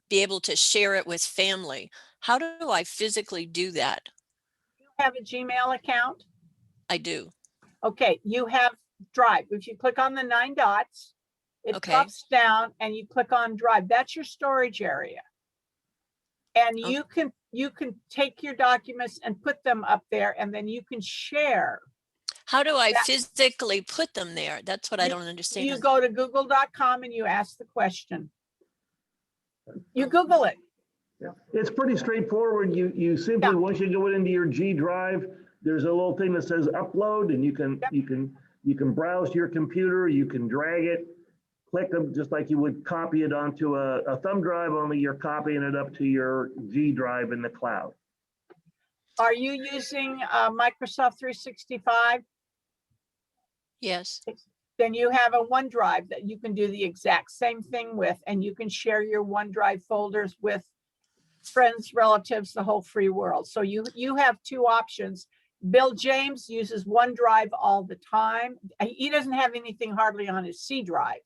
be able to share it with family. How do I physically do that? You have a Gmail account? I do. Okay, you have Drive. If you click on the 9 dots, it Okay. drops down and you click on Drive. That's your storage area. And you can take your documents and put them up there, and then you can share. How do I That- physically put them there? That's what I don't understand. You go to google.com and you ask the question. You Google it. Yeah. It's pretty straightforward. You simply, Yeah. once you go into your G Drive, there's a little thing that says upload, and you can browse your computer, you can drag it, click them just like you would copy it onto a thumb drive, only you're copying it up to your G Drive in the cloud. Are you using Microsoft 365? Yes. Then you have a OneDrive that you can do the exact same thing with, and you can share your OneDrive folders with friends, relatives, the whole free world. So you have two options. Bill James uses OneDrive all the time. He doesn't have anything hardly on his C drive.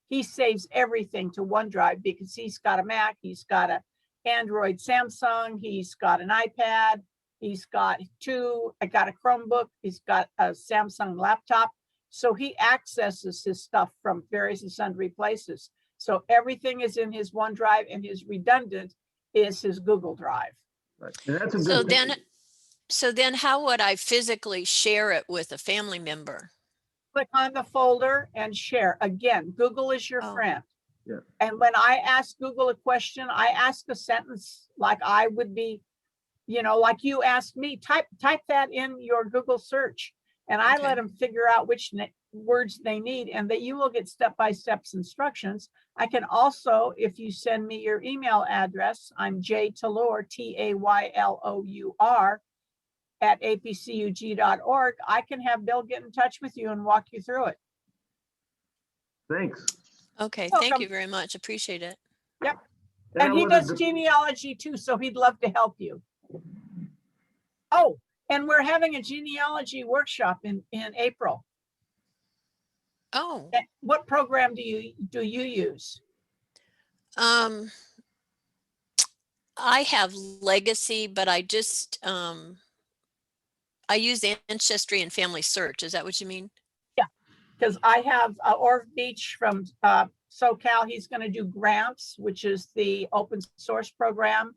He saves everything to OneDrive because he's got a Mac, he's got an Android Samsung, he's got an iPad, he's got I got a Chromebook, he's got a Samsung laptop. So he accesses his stuff from various and sundry places. So everything is in his OneDrive, and his redundant is his Google Drive. Right. And that's a So good thing. then how would I physically share it with a family member? Click on the folder and share. Again, Google is your Oh. friend. Yeah. And when I ask Google a question, I ask a sentence like I would be, like you asked me, type that in your Google search. And I let them figure out which words they need, and that you will get step-by-step instructions. I can also, if you send me your email address, I'm J Taylour, Taylour, at apcug.org. I can have Bill get in touch with you and walk you through it. Thanks. Okay, Welcome. thank you very much. Appreciate it. Yep. And I And he wanted does to- genealogy too, so he'd love to help you. Oh, and we're having a genealogy workshop in April. Oh, What program do you use? I have Legacy, but I just I use Ancestry and Family Search. Is that what you mean? Because I have Orv Beach from SoCal. He's going to do Grants, which is the open source program.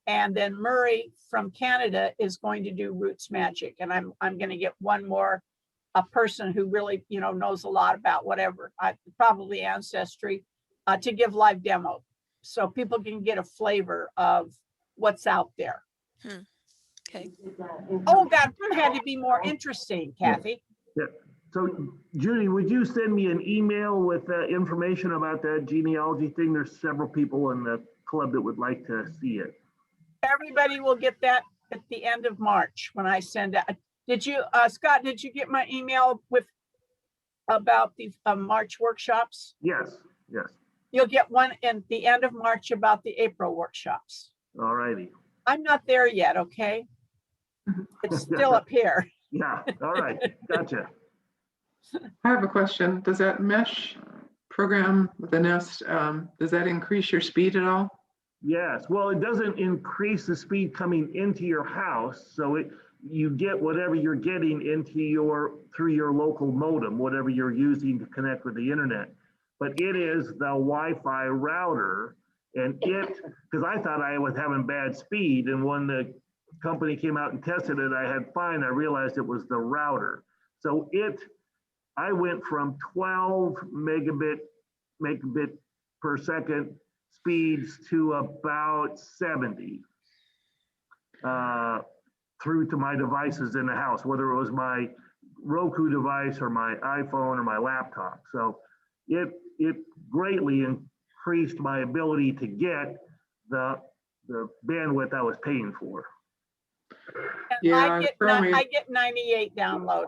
And then Murray from Canada is going to do Roots Magic. And I'm going to get one more person who really, knows a lot about whatever, probably Ancestry, to give live demo. So people can get a flavor of what's out there. Okay. Oh, that one had to be more interesting, Kathy. Yeah. So Judy, would you send me an email with information about that genealogy thing? There's several people in the club that would like to see it. Everybody will get that at the end of March when I send out. Did you, Scott, did you get my email with about the March workshops? Yes, yes. You'll get one in the end of March about the April workshops. All righty. I'm not there yet, okay? It's still up here. Yeah, all right. Gotcha. I have a question. Does that mesh program with the Nest, does that increase your speed at all? Yes, well, it doesn't increase the speed coming into your house, so you get whatever you're getting through your local modem, whatever you're using to connect with the internet. But it is the Wi-Fi router, and because I thought I was having bad speed, and when the company came out and tested it, I had fine. I realized it was the router. So I went from 12 megabit per second speeds to about 70 through to my devices in the house, whether it was my Roku device or my iPhone or my laptop. So it greatly increased my ability to get the bandwidth I was paying for. Yeah, I get 98 download.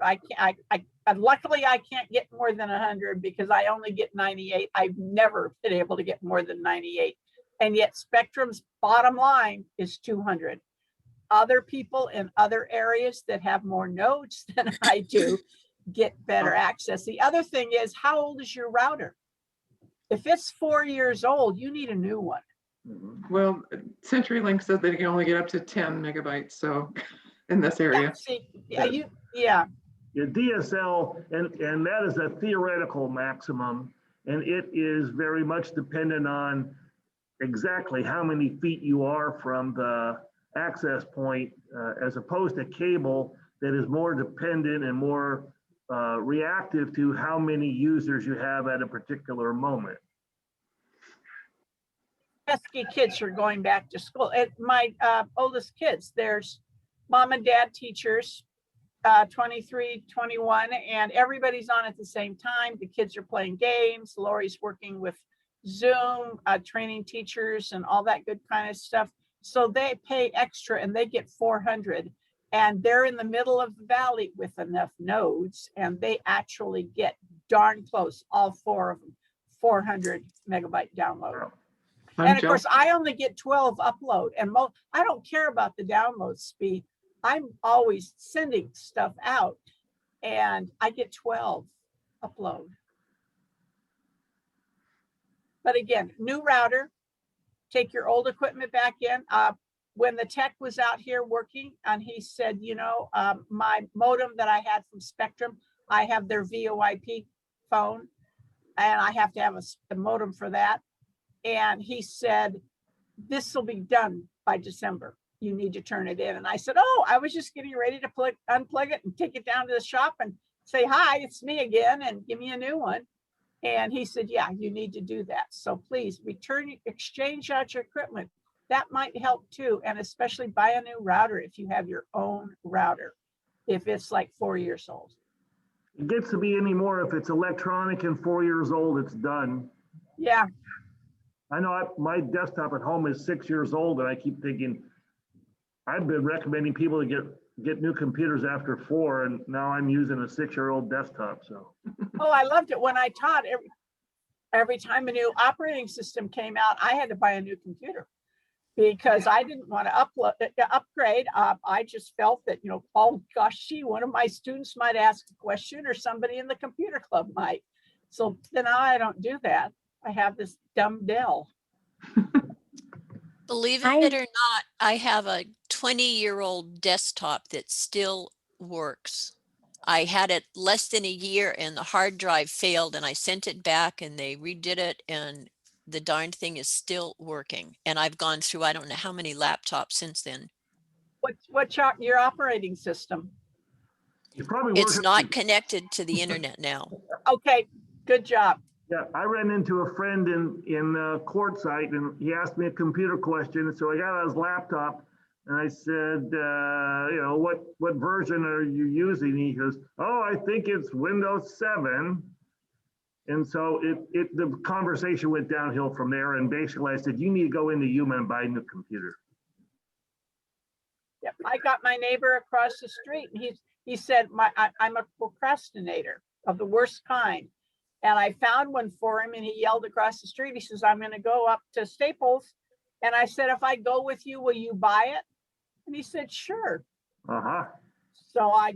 Luckily I can't get more than 100 because I only get 98. I've never been able to get more than 98. And yet Spectrum's bottom line is 200. Other people in other areas that have more nodes than I do get better access. The other thing is, how old is your router? If it's 4 years old, you need a new one. Well, CenturyLink said they can only get up to 10 megabytes, so in this area. Yeah, see, yeah. Your DSL, and that is a theoretical maximum, and it is very much dependent on exactly how many feet you are from the access point, as opposed to cable that is more dependent and more reactive to how many users you have at a particular moment. Pesky kids are going back to school. My oldest kids, there's mom and dad teachers, 23, 21, and everybody's on at the same time. The kids are playing games. Lori's working with Zoom, training teachers and all that good kind of stuff. So they pay extra and they get 400. And they're in the middle of the valley with enough nodes, and they actually get darn close, all four of them, 400 megabyte download. And of course, I only get 12 upload, and I don't care about the download speed. I'm always sending stuff out, and I get 12 upload. But again, new router, take your old equipment back in. When the tech was out here working, and he said, my modem that I had from Spectrum, I have their VoIP phone, and I have to have a modem for that. And he said, this will be done by December. You need to turn it in. And I said, oh, I was just getting ready to unplug it and take it down to the shop and say, hi, it's me again, and give me a new one. And he said, yeah, you need to do that. So please exchange out your equipment. That might help too. And especially buy a new router if you have your own router, if it's like 4 years old. It gets to be anymore. If it's electronic and 4 years old, it's done. Yeah. I know my desktop at home is 6 years old, and I keep thinking, I've been recommending people to get new computers after 4, and now I'm using a 6-year-old desktop. So. Oh, I loved it when I taught. Every time a new operating system came out, I had to buy a new computer because I didn't want to upgrade. I just felt that, oh gosh, one of my students might ask a question, or somebody in the computer club might. So then I don't do that. I have this dumb Dell. Believe it or not, I have a 20-year-old desktop that still works. I had it less than a year and the hard drive failed, and I sent it back and they redid it, and the darn thing is still working. And I've gone through, I don't know how many laptops since then. What's your operating system? It's not connected to the internet now. Okay, good job. Yeah, I ran into a friend in Quartzsite, and he asked me a computer question. So I got on his laptop, And I said, you know, what version are you using? He goes, oh, I think it's Windows 7. And so the conversation went downhill from there. And basically I said, you need to go into Yuma and buy a new computer. Yep. I got my neighbor across the street and he said, I'm a procrastinator of the worst kind. And I found one for him and he yelled across the street. He says, I'm going to go up to Staples. And I said, if I go with you, will you buy it? And he said, sure. Uh-huh. So I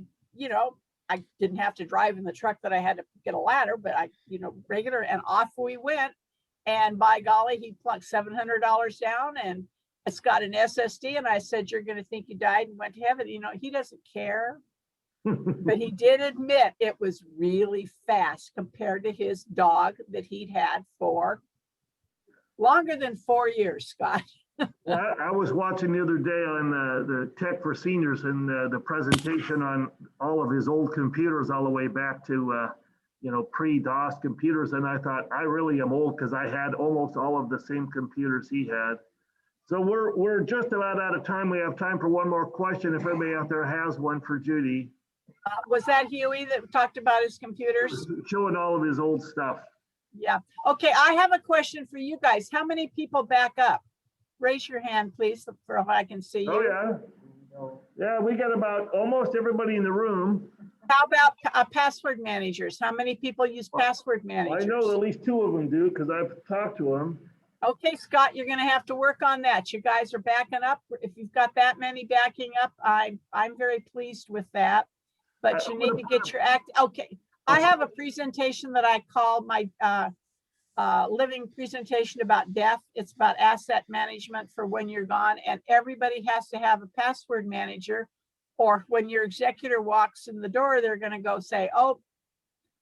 didn't have to drive in the truck that I had to get a ladder, but regular, and off we went. And by golly, he plunked $700 down and it's got an SSD. And I said, you're going to think you died and went to heaven. You know, he doesn't care, but he did admit it was really fast compared to his dog that he'd had for longer than 4 years, Scott. Yeah, I was watching the other day on the Tech for Seniors and the presentation on all of his old computers all the way back to, pre-DOS computers. And I thought, I really am old because I had almost all of the same computers he had. So we're just about out of time. We have time for one more question if anybody out there has one for Judy. Was that Huey that talked about his computers? Showing all of his old stuff. Yeah. Okay, I have a question for you guys. How many people back up? Raise your hand, please, for if I can see you. Oh, yeah. Yeah, we got about almost everybody in the room. How about password managers? How many people use password managers? I know at least 2 of them do because I've talked to them. Okay, Scott, you're going to have to work on that. You guys are backing up. If you've got that many backing up, I'm very pleased with that. But you need to get your act. Okay, I have a presentation that I call my living presentation about death. It's about asset management for when you're gone, and everybody has to have a password manager, or when your executor walks in the door, they're going to go say, oh,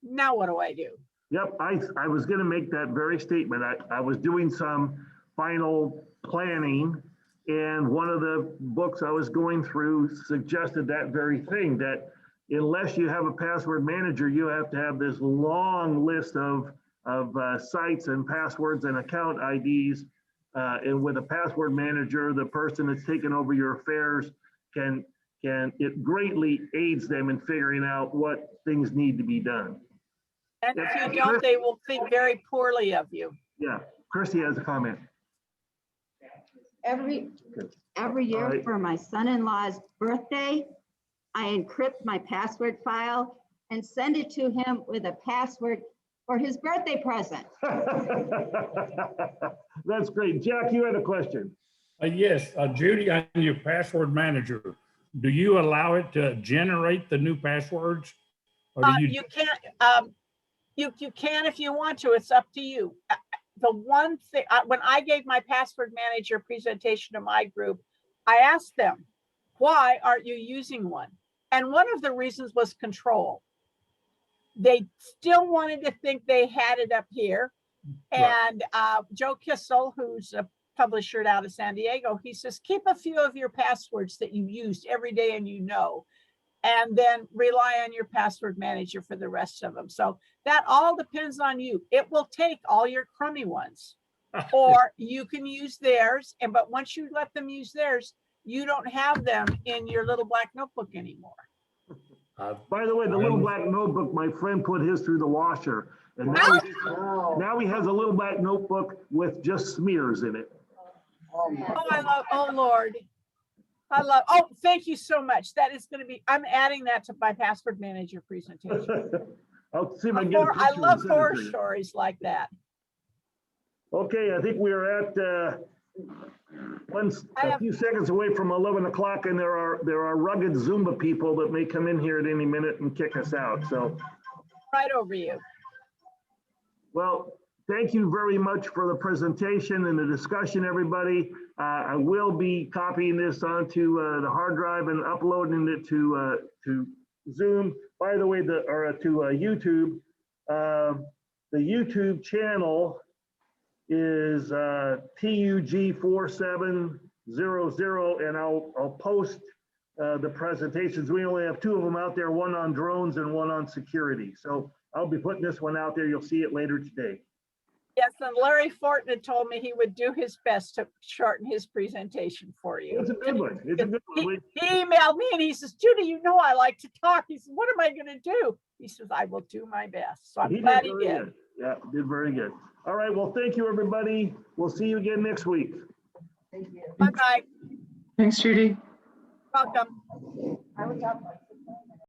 now what do I do? Yep, I was going to make that very statement. I was doing some final planning, and one of the books I was going through suggested that very thing, that unless you have a password manager, you have to have this long list of sites and passwords and account IDs. And with a password manager, the person that's taken over your affairs it greatly aids them in figuring out what things need to be done. And if you don't, they will think very poorly of you. Yeah, Christy has a comment. Every year right. for my son-in-law's birthday, I encrypt my password file and send it to him with a password for his birthday present. That's great. Jack, you had a question. Yes, Judy, on your password manager, do you allow it to generate the new passwords? Or do You can't. You can if you want to. It's up to you. The one thing, when I gave my password manager presentation to my group, I asked them, why aren't you using one? And one of the reasons was control. They still wanted to think they had it up here. And Joe Kissel, who's a publisher out of San Diego, he says, keep a few of your passwords that you used every day and and then rely on your password manager for the rest of them. So that all depends on you. It will take all your crummy ones, or you can use theirs. But once you let them use theirs, you don't have them in your little black notebook anymore. By the way, the little black notebook, my friend put his through the washer. And now he has a little black notebook with just smears in it. Oh, Lord. Thank you so much. That is going to be, I'm adding that to my password manager presentation. I'll see if I can get a I picture love and send it horror to you. stories like that. Okay, I think we're at a few seconds away from 11 o'clock, and there are rugged Zumba people that may come in here at any minute and kick us out. So Right over you. Well, thank you very much for the presentation and the discussion, everybody. I will be copying this onto the hard drive and uploading it to Zoom. By the way, to YouTube. The YouTube channel is T.U.G. 4700, and I'll post the presentations. We only have 2 of them out there, one on drones and one on security. So I'll be putting this one out there. You'll see it later today. Yes, and Larry Fortin had told me he would do his best to shorten his presentation for you. It's a good one. It's a good one. He emailed me and he says, Judy, you know I like to talk. He says, what am I going to do? He says, I will do my best. So I'm glad he very did. good. Yeah, did very good. All right, well, thank you, everybody. We'll see you again next week. Bye-bye. Thanks, Judy. Welcome. I was up like